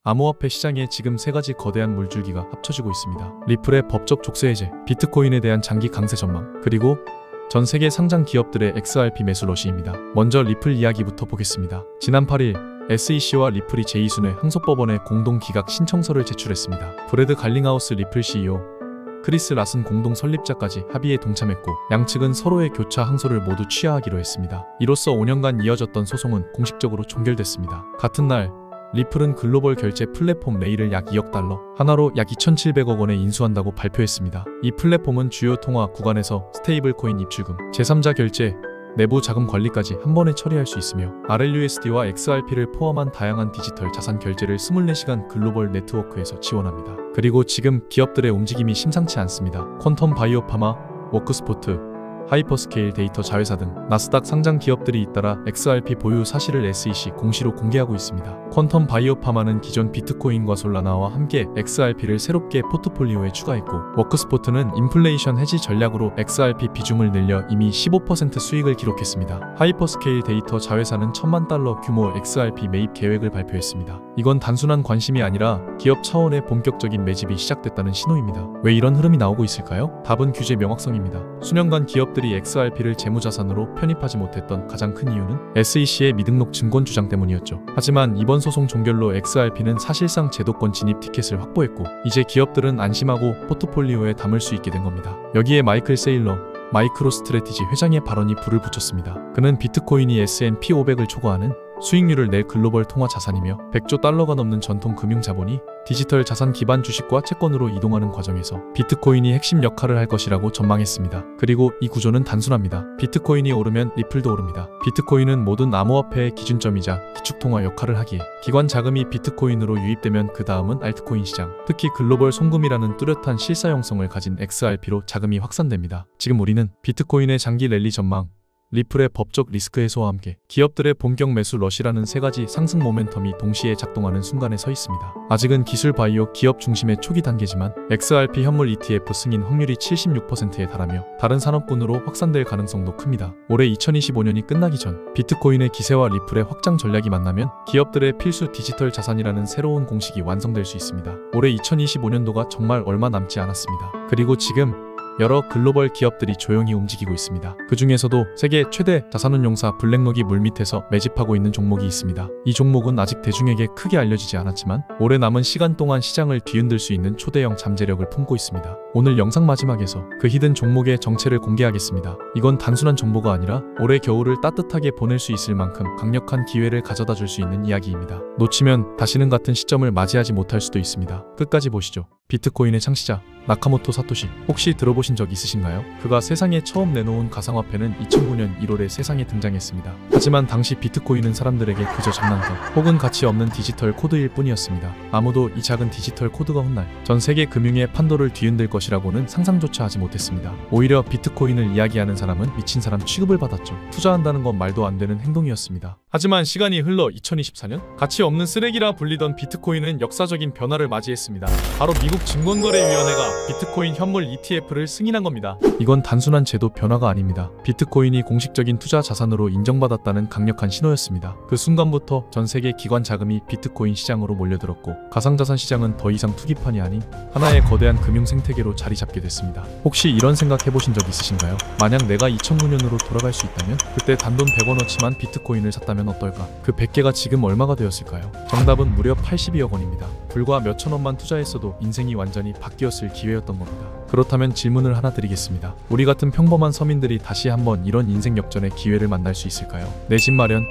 암호화폐 시장에 지금 세 가지 거대한 물줄기가 합쳐지고 있습니다. 리플의 법적 족쇄 해제, 비트코인에 대한 장기 강세 전망, 그리고 전 세계 상장 기업들의 XRP 매수 러시입니다. 먼저 리플 이야기부터 보겠습니다. 지난 8일 SEC와 리플이 제2순회 항소법원에 공동 기각 신청서를 제출했습니다. 브래드 갈링하우스 리플 CEO, 크리스 라슨 공동 설립자까지 합의에 동참했고 양측은 서로의 교차 항소를 모두 취하하기로 했습니다. 이로써 5년간 이어졌던 소송은 공식적으로 종결됐습니다. 같은 날 리플은 글로벌 결제 플랫폼 레이를 약 2억 달러, 하나로 약 2,700억 원에 인수한다고 발표했습니다. 이 플랫폼은 주요 통화 구간에서 스테이블 코인 입출금, 제3자 결제, 내부 자금 관리까지 한 번에 처리할 수 있으며 RLUSD와 XRP를 포함한 다양한 디지털 자산 결제를 24시간 글로벌 네트워크에서 지원합니다. 그리고 지금 기업들의 움직임이 심상치 않습니다. 퀀텀 바이오 파마, 워크스포트, 하이퍼스케일 데이터 자회사 등 나스닥 상장 기업들이 잇따라 XRP 보유 사실을 SEC 공시로 공개하고 있습니다. 퀀텀 바이오 파마는 기존 비트코인과 솔라나와 함께 XRP를 새롭게 포트폴리오에 추가했고, 워크스포트는 인플레이션 해지 전략으로 XRP 비중을 늘려 이미 15% 수익을 기록했습니다. 하이퍼스케일 데이터 자회사는 1,000만 달러 규모 XRP 매입 계획을 발표했습니다. 이건 단순한 관심이 아니라 기업 차원의 본격적인 매집이 시작됐다는 신호입니다. 왜 이런 흐름이 나오고 있을까요? 답은 규제 명확성입니다. 수년간 기업들이 XRP를 재무자산으로 편입하지 못했던 가장 큰 이유는 SEC의 미등록 증권 주장 때문이었죠. 하지만 이번 소송 종결로 XRP는 사실상 제도권 진입 티켓을 확보했고, 이제 기업들은 안심하고 포트폴리오에 담을 수 있게 된 겁니다. 여기에 마이클 세일러, 마이크로 스트래티지 회장의 발언이 불을 붙였습니다. 그는 비트코인이 S&P 500을 초과하는 수익률을 낼 글로벌 통화 자산이며 100조 달러가 넘는 전통 금융 자본이 디지털 자산 기반 주식과 채권으로 이동하는 과정에서 비트코인이 핵심 역할을 할 것이라고 전망했습니다. 그리고 이 구조는 단순합니다. 비트코인이 오르면 리플도 오릅니다. 비트코인은 모든 암호화폐의 기준점이자 기축통화 역할을 하기에 기관 자금이 비트코인으로 유입되면 그 다음은 알트코인 시장, 특히 글로벌 송금이라는 뚜렷한 실사형성을 가진 XRP로 자금이 확산됩니다. 지금 우리는 비트코인의 장기 랠리 전망, 리플의 법적 리스크 해소와 함께 기업들의 본격 매수 러시라는 세 가지 상승 모멘텀이 동시에 작동하는 순간에 서 있습니다. 아직은 기술 바이오 기업 중심의 초기 단계지만 XRP 현물 ETF 승인 확률이 76%에 달하며 다른 산업군으로 확산될 가능성도 큽니다. 올해 2025년이 끝나기 전 비트코인의 기세와 리플의 확장 전략이 만나면 기업들의 필수 디지털 자산이라는 새로운 공식이 완성될 수 있습니다. 올해 2025년도가 정말 얼마 남지 않았습니다. 그리고 지금 여러 글로벌 기업들이 조용히 움직이고 있습니다. 그 중에서도 세계 최대 자산운용사 블랙록이 물밑에서 매집하고 있는 종목이 있습니다. 이 종목은 아직 대중에게 크게 알려지지 않았지만 올해 남은 시간 동안 시장을 뒤흔들 수 있는 초대형 잠재력을 품고 있습니다. 오늘 영상 마지막에서 그 히든 종목의 정체를 공개하겠습니다. 이건 단순한 정보가 아니라 올해 겨울을 따뜻하게 보낼 수 있을 만큼 강력한 기회를 가져다 줄 수 있는 이야기입니다. 놓치면 다시는 같은 시점을 맞이하지 못할 수도 있습니다. 끝까지 보시죠. 비트코인의 창시자 나카모토 사토시, 혹시 들어보신 적 있으신가요? 그가 세상에 처음 내놓은 가상화폐는 2009년 1월에 세상에 등장했습니다. 하지만 당시 비트코인은 사람들에게 그저 장난감 혹은 가치 없는 디지털 코드일 뿐이었습니다. 아무도 이 작은 디지털 코드가 훗날 전 세계 금융의 판도를 뒤흔들 것이라고는 상상조차 하지 못했습니다. 오히려 비트코인을 이야기하는 사람은 미친 사람 취급을 받았죠. 투자한다는 건 말도 안 되는 행동이었습니다. 하지만 시간이 흘러 2024년 가치 없는 쓰레기라 불리던 비트코인은 역사적인 변화를 맞이했습니다. 바로 미국 증권거래위원회가 비트코인 현물 ETF를 승인한 겁니다. 이건 단순한 제도 변화가 아닙니다. 비트코인이 공식적인 투자 자산으로 인정받았다는 강력한 신호였습니다. 그 순간부터 전 세계 기관 자금이 비트코인 시장으로 몰려들었고, 가상자산 시장은 더 이상 투기판이 아닌 하나의 거대한 금융 생태계로 자리 잡게 됐습니다. 혹시 이런 생각 해보신 적 있으신가요? 만약 내가 2009년으로 돌아갈 수 있다면, 그때 단돈 100원어치만 비트코인을 샀다면 어떨까? 그 100개가 지금 얼마가 되었을까요? 정답은 무려 82억 원입니다. 불과 몇천 원만 투자했어도 인생이 완전히 바뀌었을 기회였던 겁니다. 그렇다면 질문을 하나 드리겠습니다. 우리 같은 평범한 서민들이 다시 한번 이런 인생 역전의 기회를 만날 수 있을까요? 내 집 마련,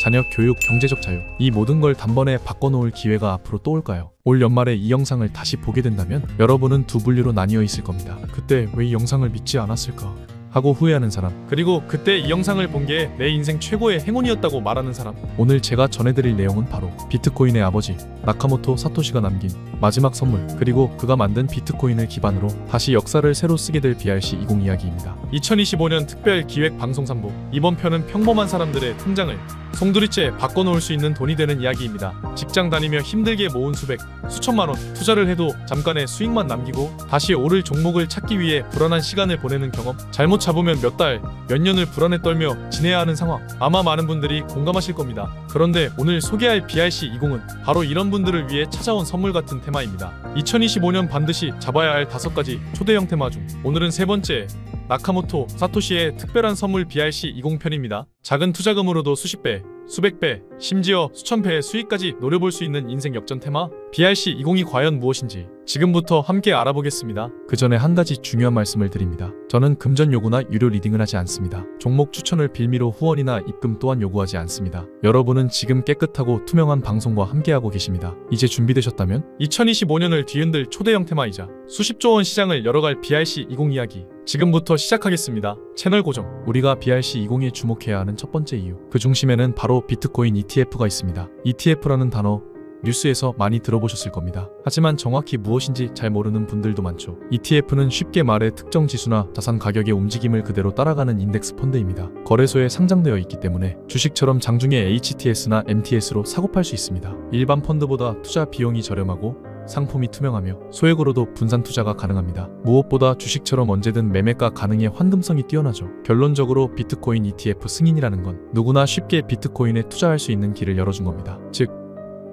자녀 교육, 경제적 자유, 이 모든 걸 단번에 바꿔놓을 기회가 앞으로 또 올까요? 올 연말에 이 영상을 다시 보게 된다면 여러분은 두 분류로 나뉘어 있을 겁니다. 그때 왜 이 영상을 믿지 않았을까 하고 후회하는 사람, 그리고 그때 이 영상을 본 게 내 인생 최고의 행운이었다고 말하는 사람. 오늘 제가 전해드릴 내용은 바로 비트코인의 아버지 나카모토 사토시가 남긴 마지막 선물, 그리고 그가 만든 비트코인을 기반으로 다시 역사를 새로 쓰게 될 BRC 20 이야기입니다. 2025년 특별 기획 방송 3부, 이번 편은 평범한 사람들의 통장을 송두리째 바꿔놓을 수 있는 돈이 되는 이야기입니다. 직장 다니며 힘들게 모은 수백, 수천만 원 투자를 해도 잠깐의 수익만 남기고 다시 오를 종목을 찾기 위해 불안한 시간을 보내는 경험, 잘못 잡으면 몇 달, 몇 년을 불안에 떨며 지내야 하는 상황. 아마 많은 분들이 공감하실 겁니다. 그런데 오늘 소개할 BRC20은 바로 이런 분들을 위해 찾아온 선물 같은 테마입니다. 2025년 반드시 잡아야 할 5가지 초대형 테마 중 오늘은 세 번째, 나카모토 사토시의 특별한 선물 BRC20 편입니다. 작은 투자금으로도 수십 배, 수백 배, 심지어 수천 배의 수익까지 노려볼 수 있는 인생 역전 테마 BRC20이 과연 무엇인지 지금부터 함께 알아보겠습니다. 그 전에 한 가지 중요한 말씀을 드립니다. 저는 금전 요구나 유료 리딩을 하지 않습니다. 종목 추천을 빌미로 후원이나 입금 또한 요구하지 않습니다. 여러분은 지금 깨끗하고 투명한 방송과 함께하고 계십니다. 이제 준비되셨다면 2025년을 뒤흔들 초대형 테마이자 수십조 원 시장을 열어갈 BRC20 이야기 지금부터 시작하겠습니다. 채널 고정. 우리가 BRC20에 주목해야 하는 첫 번째 이유, 그 중심에는 바로 비트코인 ETF가 있습니다. ETF라는 단어 뉴스에서 많이 들어보셨을 겁니다. 하지만 정확히 무엇인지 잘 모르는 분들도 많죠. ETF는 쉽게 말해 특정 지수나 자산 가격의 움직임을 그대로 따라가는 인덱스 펀드입니다. 거래소에 상장되어 있기 때문에 주식처럼 장중에 HTS나 MTS로 사고팔 수 있습니다. 일반 펀드보다 투자 비용이 저렴하고 상품이 투명하며 소액으로도 분산 투자가 가능합니다. 무엇보다 주식처럼 언제든 매매가 가능해 환금성이 뛰어나죠. 결론적으로 비트코인 ETF 승인이라는 건 누구나 쉽게 비트코인에 투자할 수 있는 길을 열어준 겁니다. 즉,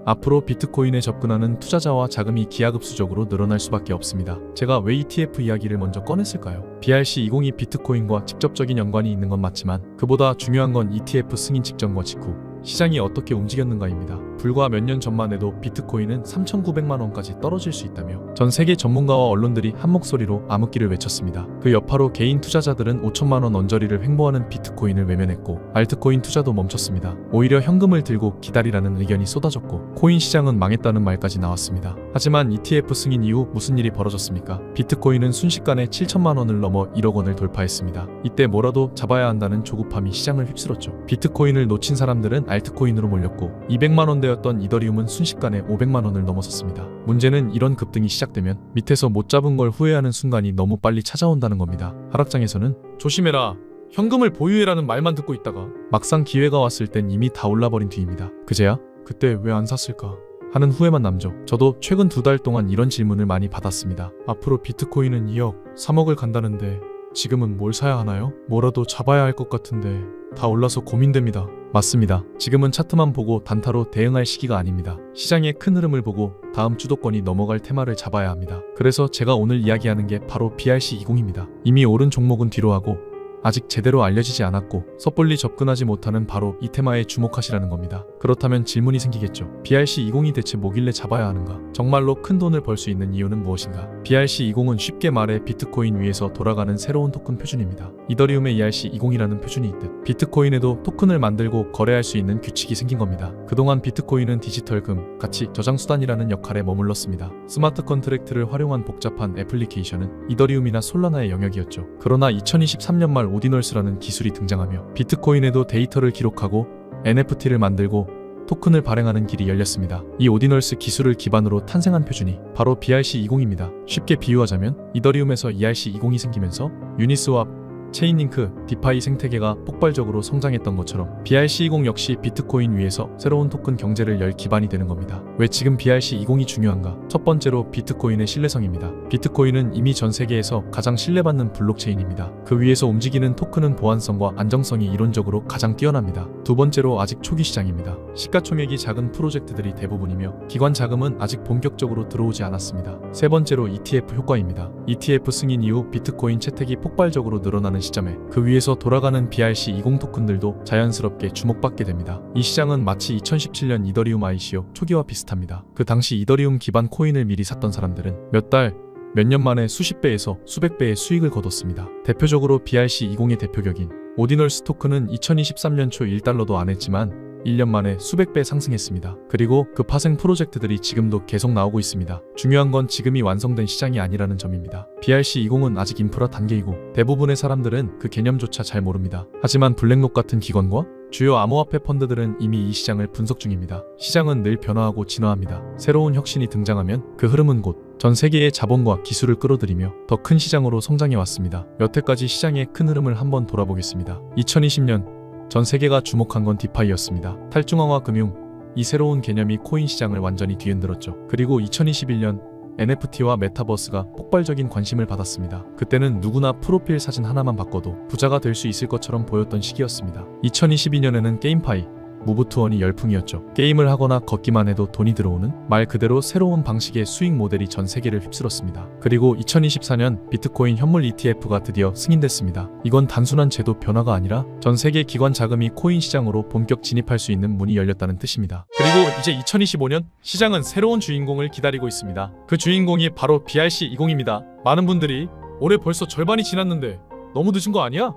앞으로 비트코인에 접근하는 투자자와 자금이 기하급수적으로 늘어날 수밖에 없습니다. 제가 왜 ETF 이야기를 먼저 꺼냈을까요? BRC20이 비트코인과 직접적인 연관이 있는 건 맞지만 그보다 중요한 건 ETF 승인 직전과 직후 시장이 어떻게 움직였는가입니다. 불과 몇 년 전만 해도 비트코인은 3,900만 원까지 떨어질 수 있다며 전 세계 전문가와 언론들이 한 목소리로 암흑기를 외쳤습니다. 그 여파로 개인 투자자들은 5천만 원 언저리를 횡보하는 비트코인을 외면했고 알트코인 투자도 멈췄습니다. 오히려 현금을 들고 기다리라는 의견이 쏟아졌고 코인 시장은 망했다는 말까지 나왔습니다. 하지만 ETF 승인 이후 무슨 일이 벌어졌습니까? 비트코인은 순식간에 7천만 원을 넘어 1억 원을 돌파했습니다. 이때 뭐라도 잡아야 한다는 조급함이 시장을 휩쓸었죠. 비트코인을 놓친 사람들은 알트코인으로 몰렸고 200만 원대였던 이더리움은 순식간에 500만 원을 넘어섰습니다. 문제는 이런 급등이 시작되면 밑에서 못 잡은 걸 후회하는 순간이 너무 빨리 찾아온다는 겁니다. 하락장에서는 조심해라, 현금을 보유해라는 말만 듣고 있다가 막상 기회가 왔을 땐 이미 다 올라버린 뒤입니다. 그제야? 그때 왜 안 샀을까? 하는 후회만 남죠. 저도 최근 2달 동안 이런 질문을 많이 받았습니다. 앞으로 비트코인은 2억, 3억을 간다는데 지금은 뭘 사야 하나요? 뭐라도 잡아야 할 것 같은데 다 올라서 고민됩니다. 맞습니다. 지금은 차트만 보고 단타로 대응할 시기가 아닙니다. 시장의 큰 흐름을 보고 다음 주도권이 넘어갈 테마를 잡아야 합니다. 그래서 제가 오늘 이야기하는 게 바로 BRC20입니다. 이미 오른 종목은 뒤로 하고 아직 제대로 알려지지 않았고 섣불리 접근하지 못하는 바로 이 테마에 주목하시라는 겁니다. 그렇다면 질문이 생기겠죠. BRC20이 대체 뭐길래 잡아야 하는가? 정말로 큰 돈을 벌 수 있는 이유는 무엇인가? BRC20은 쉽게 말해 비트코인 위에서 돌아가는 새로운 토큰 표준입니다. 이더리움의 ERC20이라는 표준이 있듯 비트코인에도 토큰을 만들고 거래할 수 있는 규칙이 생긴 겁니다. 그동안 비트코인은 디지털금, 가치 저장 수단이라는 역할에 머물렀습니다. 스마트 컨트랙트를 활용한 복잡한 애플리케이션은 이더리움이나 솔라나의 영역이었죠. 그러나 2023년 말 오디널스라는 기술이 등장하며 비트코인에도 데이터를 기록하고 NFT를 만들고 토큰을 발행하는 길이 열렸습니다. 이 오디널스 기술을 기반으로 탄생한 표준이 바로 BRC20입니다. 쉽게 비유하자면 이더리움에서 ERC20이 생기면서 유니스왑, 체인링크, 디파이 생태계가 폭발적으로 성장했던 것처럼 BRC20 역시 비트코인 위에서 새로운 토큰 경제를 열 기반이 되는 겁니다. 왜 지금 BRC20이 중요한가? 첫 번째로 비트코인의 신뢰성입니다. 비트코인은 이미 전 세계에서 가장 신뢰받는 블록체인입니다. 그 위에서 움직이는 토큰은 보안성과 안정성이 이론적으로 가장 뛰어납니다. 두 번째로 아직 초기 시장입니다. 시가총액이 작은 프로젝트들이 대부분이며 기관 자금은 아직 본격적으로 들어오지 않았습니다. 세 번째로 ETF 효과입니다. ETF 승인 이후 비트코인 채택이 폭발적으로 늘어나는 시점에 그 위에서 돌아가는 BRC20 토큰들도 자연스럽게 주목받게 됩니다. 이 시장은 마치 2017년 이더리움 ICO 초기와 비슷합니다. 그 당시 이더리움 기반 코인을 미리 샀던 사람들은 몇 달, 몇 년 만에 수십 배에서 수백 배의 수익을 거뒀습니다. 대표적으로 BRC20의 대표격인 오디널스 토큰은 2023년 초 1달러도 안 했지만 1년 만에 수백 배 상승했습니다. 그리고 그 파생 프로젝트들이 지금도 계속 나오고 있습니다. 중요한 건 지금이 완성된 시장이 아니라는 점입니다. BRC20은 아직 인프라 단계이고 대부분의 사람들은 그 개념조차 잘 모릅니다. 하지만 블랙록 같은 기관과 주요 암호화폐 펀드들은 이미 이 시장을 분석 중입니다. 시장은 늘 변화하고 진화합니다. 새로운 혁신이 등장하면 그 흐름은 곧 전 세계의 자본과 기술을 끌어들이며 더 큰 시장으로 성장해 왔습니다. 여태까지 시장의 큰 흐름을 한번 돌아보겠습니다. 2020년 전 세계가 주목한 건 디파이였습니다. 탈중앙화 금융, 이 새로운 개념이 코인 시장을 완전히 뒤흔들었죠. 그리고 2021년 NFT와 메타버스가 폭발적인 관심을 받았습니다. 그때는 누구나 프로필 사진 하나만 바꿔도 부자가 될 수 있을 것처럼 보였던 시기였습니다. 2022년에는 게임파이, 무브투원이 열풍이었죠. 게임을 하거나 걷기만 해도 돈이 들어오는 말 그대로 새로운 방식의 수익 모델이 전 세계를 휩쓸었습니다. 그리고 2024년 비트코인 현물 ETF가 드디어 승인됐습니다. 이건 단순한 제도 변화가 아니라 전 세계 기관 자금이 코인 시장으로 본격 진입할 수 있는 문이 열렸다는 뜻입니다. 그리고 이제 2025년 시장은 새로운 주인공을 기다리고 있습니다. 그 주인공이 바로 BRC20입니다. 많은 분들이 올해 벌써 절반이 지났는데 너무 늦은 거 아니야?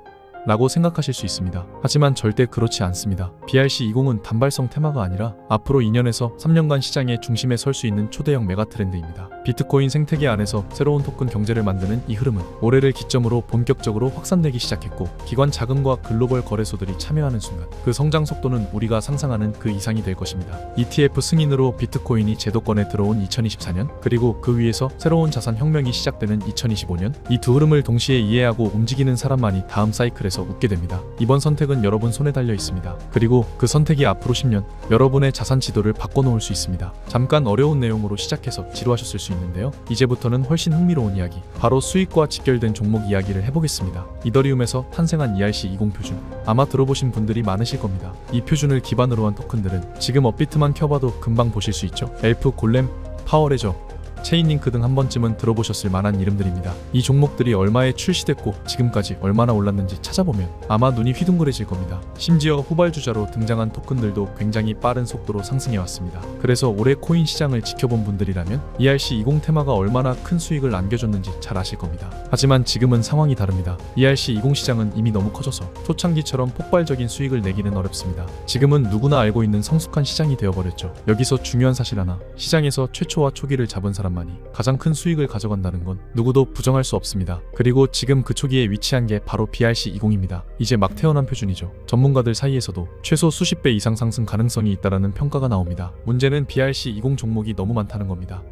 라고 생각하실 수 있습니다. 하지만 절대 그렇지 않습니다. BRC20은 단발성 테마가 아니라 앞으로 2년에서 3년간 시장의 중심에 설 수 있는 초대형 메가 트렌드입니다. 비트코인 생태계 안에서 새로운 토큰 경제를 만드는 이 흐름은 올해를 기점으로 본격적으로 확산되기 시작했고, 기관 자금과 글로벌 거래소들이 참여하는 순간 그 성장 속도는 우리가 상상하는 그 이상이 될 것입니다. ETF 승인으로 비트코인이 제도권에 들어온 2024년, 그리고 그 위에서 새로운 자산 혁명이 시작되는 2025년, 이 두 흐름을 동시에 이해하고 움직이는 사람만이 다음 사이클에서 웃게 됩니다. 이번 선택은 여러분 손에 달려 있습니다. 그리고 그 선택이 앞으로 10년 여러분의 자산 지도를 바꿔놓을 수 있습니다. 잠깐 어려운 내용으로 시작해서 지루하셨을 수 있는데요. 이제부터는 훨씬 흥미로운 이야기, 바로 수익과 직결된 종목 이야기를 해보겠습니다. 이더리움에서 탄생한 ERC20 표준, 아마 들어보신 분들이 많으실 겁니다. 이 표준을 기반으로 한 토큰들은 지금 업비트만 켜봐도 금방 보실 수 있죠. 엘프, 골렘, 파워레저, 체인링크 등 한 번쯤은 들어보셨을 만한 이름들입니다. 이 종목들이 얼마에 출시됐고 지금까지 얼마나 올랐는지 찾아보면 아마 눈이 휘둥그레질 겁니다. 심지어 후발주자로 등장한 토큰들도 굉장히 빠른 속도로 상승해왔습니다. 그래서 올해 코인 시장을 지켜본 분들이라면 ERC20 테마가 얼마나 큰 수익을 안겨줬는지 잘 아실 겁니다. 하지만 지금은 상황이 다릅니다. ERC20 시장은 이미 너무 커져서 초창기처럼 폭발적인 수익을 내기는 어렵습니다. 지금은 누구나 알고 있는 성숙한 시장이 되어버렸죠. 여기서 중요한 사실 하나, 시장에서 최초와 초기를 잡은 사람만이 가장 큰 수익을 가져간다는 건 누구도 부정할 수 없습니다. 그리고 지금 그 초기에 위치한 게 바로 BRC20입니다. 이제 막 태어난 표준이죠. 전문가들 사이에서도 최소 수십 배 이상 상승 가능성이 있다는 평가가 나옵니다. 문제는 BRC20 종목이 너무 많다는 겁니다.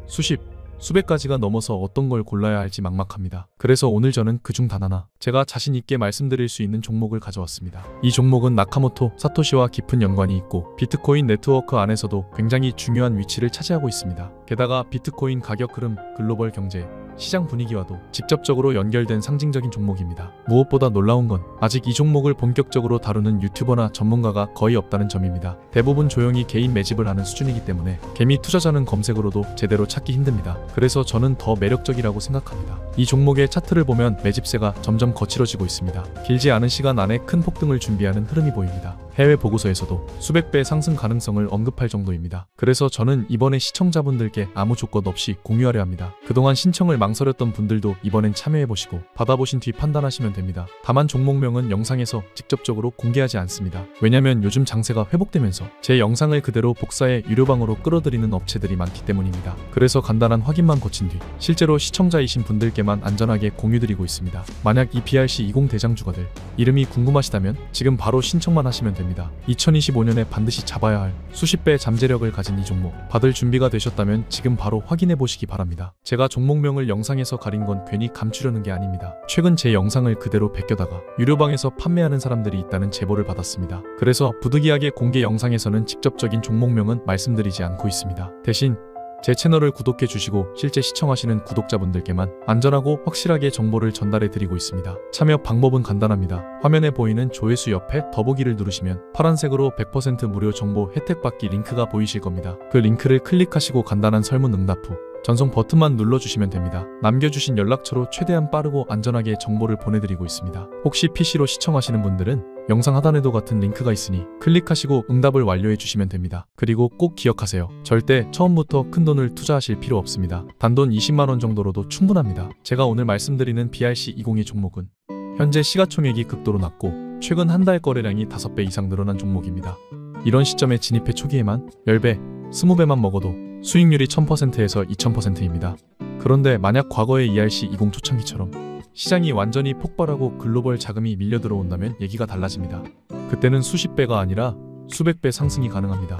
수백 가지가 넘어서 어떤 걸 골라야 할지 막막합니다. 그래서 오늘 저는 그중 단 하나, 제가 자신 있게 말씀드릴 수 있는 종목을 가져왔습니다. 이 종목은 나카모토 사토시와 깊은 연관이 있고 비트코인 네트워크 안에서도 굉장히 중요한 위치를 차지하고 있습니다. 게다가 비트코인 가격 흐름, 글로벌 경제, 시장 분위기와도 직접적으로 연결된 상징적인 종목입니다. 무엇보다 놀라운 건 아직 이 종목을 본격적으로 다루는 유튜버나 전문가가 거의 없다는 점입니다. 대부분 조용히 개인 매집을 하는 수준이기 때문에 개미 투자자는 검색으로도 제대로 찾기 힘듭니다. 그래서 저는 더 매력적이라고 생각합니다. 이 종목의 차트를 보면 매집세가 점점 거칠어지고 있습니다. 길지 않은 시간 안에 큰 폭등을 준비하는 흐름이 보입니다. 해외 보고서에서도 수백 배 상승 가능성을 언급할 정도입니다. 그래서 저는 이번에 시청자분들께 아무 조건 없이 공유하려 합니다. 그동안 신청을 망설였던 분들도 이번엔 참여해보시고 받아보신 뒤 판단하시면 됩니다. 다만 종목명은 영상에서 직접적으로 공개하지 않습니다. 왜냐면 요즘 장세가 회복되면서 제 영상을 그대로 복사해 유료방으로 끌어들이는 업체들이 많기 때문입니다. 그래서 간단한 확인만 거친 뒤 실제로 시청자이신 분들께만 안전하게 공유드리고 있습니다. 만약 이 BRC20 대장주가들 이름이 궁금하시다면 지금 바로 신청만 하시면 됩니다. 2025년에 반드시 잡아야 할 수십 배 잠재력을 가진 이 종목, 받을 준비가 되셨다면 지금 바로 확인해 보시기 바랍니다. 제가 종목명을 영상에서 가린 건 괜히 감추려는 게 아닙니다. 최근 제 영상을 그대로 베껴다가 유료방에서 판매하는 사람들이 있다는 제보를 받았습니다. 그래서 부득이하게 공개 영상에서는 직접적인 종목명은 말씀드리지 않고 있습니다. 대신 제 채널을 구독해 주시고 실제 시청하시는 구독자분들께만 안전하고 확실하게 정보를 전달해 드리고 있습니다. 참여 방법은 간단합니다. 화면에 보이는 조회수 옆에 더보기를 누르시면 파란색으로 100% 무료 정보 혜택 받기 링크가 보이실 겁니다. 그 링크를 클릭하시고 간단한 설문 응답 후 전송 버튼만 눌러주시면 됩니다. 남겨주신 연락처로 최대한 빠르고 안전하게 정보를 보내드리고 있습니다. 혹시 PC로 시청하시는 분들은 영상 하단에도 같은 링크가 있으니 클릭하시고 응답을 완료해 주시면 됩니다. 그리고 꼭 기억하세요. 절대 처음부터 큰 돈을 투자하실 필요 없습니다. 단돈 20만원 정도로도 충분합니다. 제가 오늘 말씀드리는 BRC20의 종목은 현재 시가총액이 극도로 낮고 최근 한 달 거래량이 5배 이상 늘어난 종목입니다. 이런 시점에 진입해 초기에만 10배, 20배만 먹어도 수익률이 1000%에서 2000%입니다. 그런데 만약 과거의 ERC20 초창기처럼 시장이 완전히 폭발하고 글로벌 자금이 밀려 들어온다면 얘기가 달라집니다. 그때는 수십 배가 아니라 수백 배 상승이 가능합니다.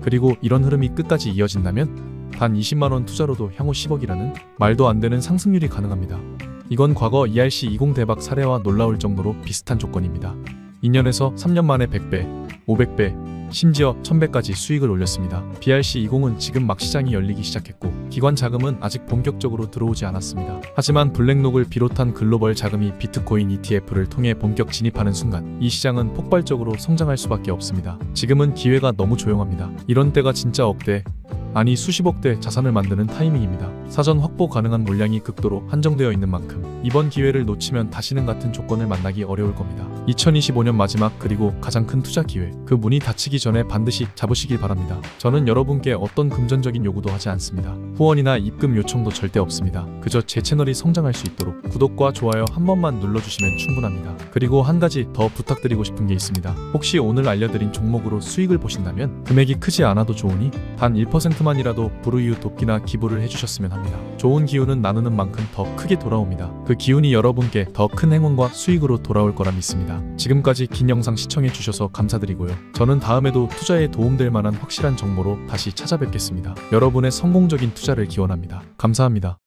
그리고 이런 흐름이 끝까지 이어진다면 단 20만원 투자로도 향후 10억이라는 말도 안 되는 상승률이 가능합니다. 이건 과거 ERC20 대박 사례와 놀라울 정도로 비슷한 조건입니다. 2년에서 3년 만에 100배, 500배, 심지어 1000배까지 수익을 올렸습니다. BRC20은 지금 막 시장이 열리기 시작했고 기관 자금은 아직 본격적으로 들어오지 않았습니다. 하지만 블랙록을 비롯한 글로벌 자금이 비트코인 ETF를 통해 본격 진입하는 순간 이 시장은 폭발적으로 성장할 수밖에 없습니다. 지금은 기회가 너무 조용합니다. 이런 때가 진짜 억대, 아니 수십억대 자산을 만드는 타이밍입니다. 사전 확보 가능한 물량이 극도로 한정되어 있는 만큼 이번 기회를 놓치면 다시는 같은 조건을 만나기 어려울 겁니다. 2025년 마지막 그리고 가장 큰 투자 기회, 그 문이 닫히기 전에 반드시 잡으시길 바랍니다. 저는 여러분께 어떤 금전적인 요구도 하지 않습니다. 후원이나 입금 요청도 절대 없습니다. 그저 제 채널이 성장할 수 있도록 구독과 좋아요 한 번만 눌러주시면 충분합니다. 그리고 한 가지 더 부탁드리고 싶은 게 있습니다. 혹시 오늘 알려드린 종목으로 수익을 보신다면 금액이 크지 않아도 좋으니 단 1%만이라도 불우이웃 돕기나 기부를 해주셨으면 합니다. 좋은 기운은 나누는 만큼 더 크게 돌아옵니다. 그 기운이 여러분께 더 큰 행운과 수익으로 돌아올 거라 믿습니다. 지금까지 긴 영상 시청해 주셔서 감사드리고요. 저는 다음에도 투자에 도움될 만한 확실한 정보로 다시 찾아뵙겠습니다. 여러분의 성공적인 투자를 기원합니다. 감사합니다.